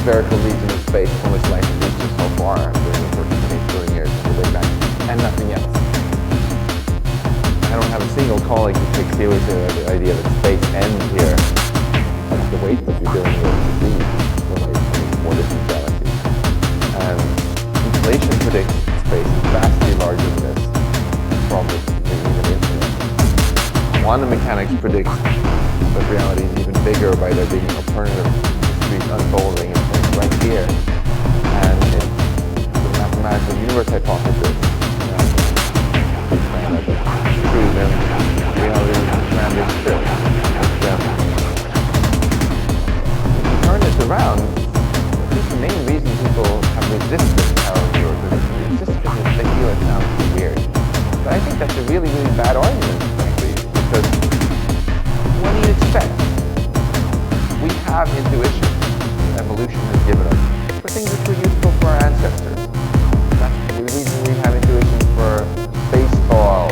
spherical region of space from which life has reached so far during the first 20 trillion years of the Big Bang, and nothing else. I don't have a single colleague who takes seriously the idea that space ends here. That's the weight that you're dealing with to see more distant galaxies. And inflation predicts space is vastly larger than this, probably even infinite. Quantum mechanics predicts that reality is even bigger by there being alternative histories unfolding right here. And the mathematical universe hypothesis true, then reality is grander still. If you turn this around, I think the main reason people have resisted power universe is just because they feel it sounds too weird. But I think that's a really, really bad argument, frankly, because what do you expect? We have intuition evolution has given us for things which were useful for our ancestors. That's the reason we have intuition for baseball,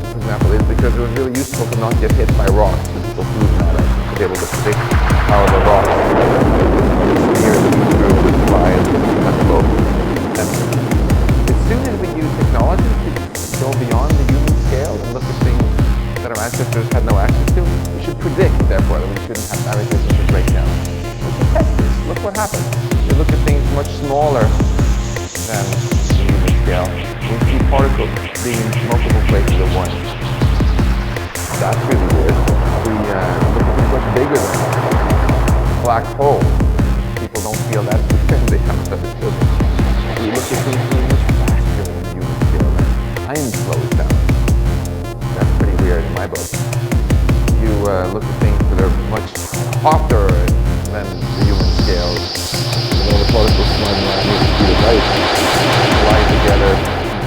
for example, is because it was really useful to not get hit by rocks, because people flew at us to be able to predict how the rocks near the through would fly and envelope. And as soon as we use technology to go beyond the human scale and look at things that our ancestors had no access to, we should predict, therefore, that we shouldn't have our systems to break down. We can test this. Look what happens. We look at things much smaller than the human scale. We see particles being in multiple places at once. That's really weird. We look at things much bigger than a black hole. People don't feel that weird. They haven't understood. We look at things being much faster than the human scale. Time slows down. That's pretty weird in my book. You look at things that are much hotter than the human scale. You know, the particles flying around near the speed of light fly together.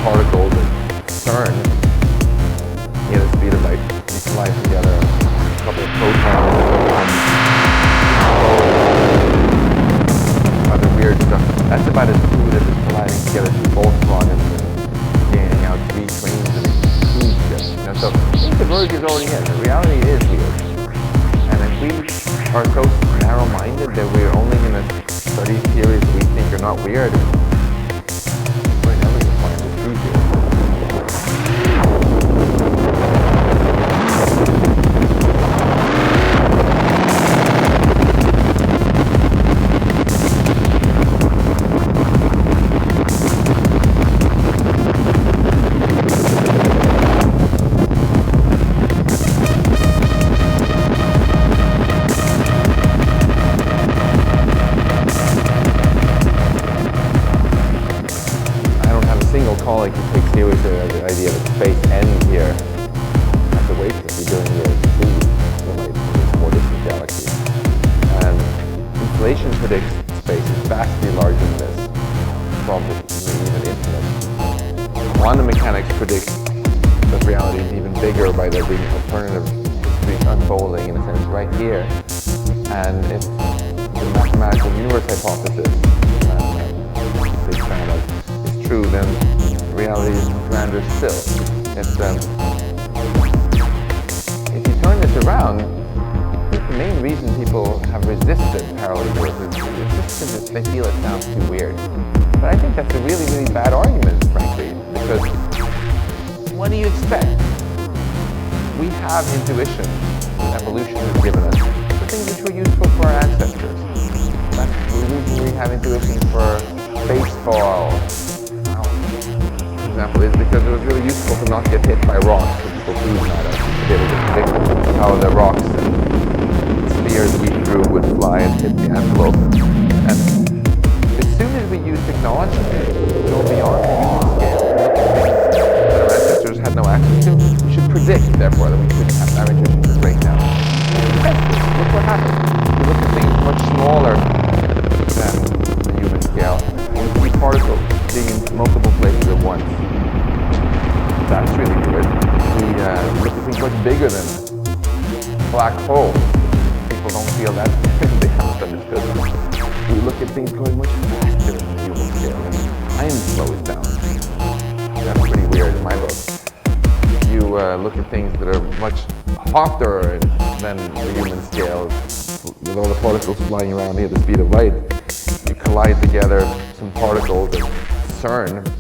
Particles that turn near the speed of light. They fly together. A couple of protons other weird stuff. That's about as fluid as it's colliding together to Volkswagen and gaining out 3 trains and cruise ships. You know, so I think the verge is already in. The reality is weird. And if we are so narrow-minded that we're only going to study theories that we think are not weird, we're never going to find the truth here. Colleague who takes seriously the idea that space ends here at the weight that we're doing here to see more distant galaxies. And inflation predicts space is vastly larger than this, probably even infinite. Quantum mechanics predicts that reality is even bigger by there being alternative histories unfolding in a sense right here. And if the mathematical universe hypothesis is found out is true, then reality is grander still. If you turn this around, I think the main reason people have resisted parallel universes is just because they feel it sounds too weird. But I think that's a really, really bad argument, frankly, because what do you expect? We have intuition evolution has given us for things which were useful for our ancestors. That's the reason we have intuition for baseball. For example, is because it was really useful to not get hit by rocks, so people flew at us to be able to predict how the rocks and spheres we threw would fly and hit the envelope. And as soon as we use technology to go beyond the human scale, that our ancestors had no access to, we should predict, therefore, that we shouldn't have our intuition to break down. Look what happens. We look at things much smaller than the human scale. We see particles being in multiple places at once. That's really weird. We look at things much bigger than a black hole. People don't feel that they haven't understood. We look at things going much faster than the human scale, and time slows down. That's pretty weird in my book. You look at things that are much hotter than the human scale. with all the particles flying around here at the speed of light, you collide together some particles at CERN,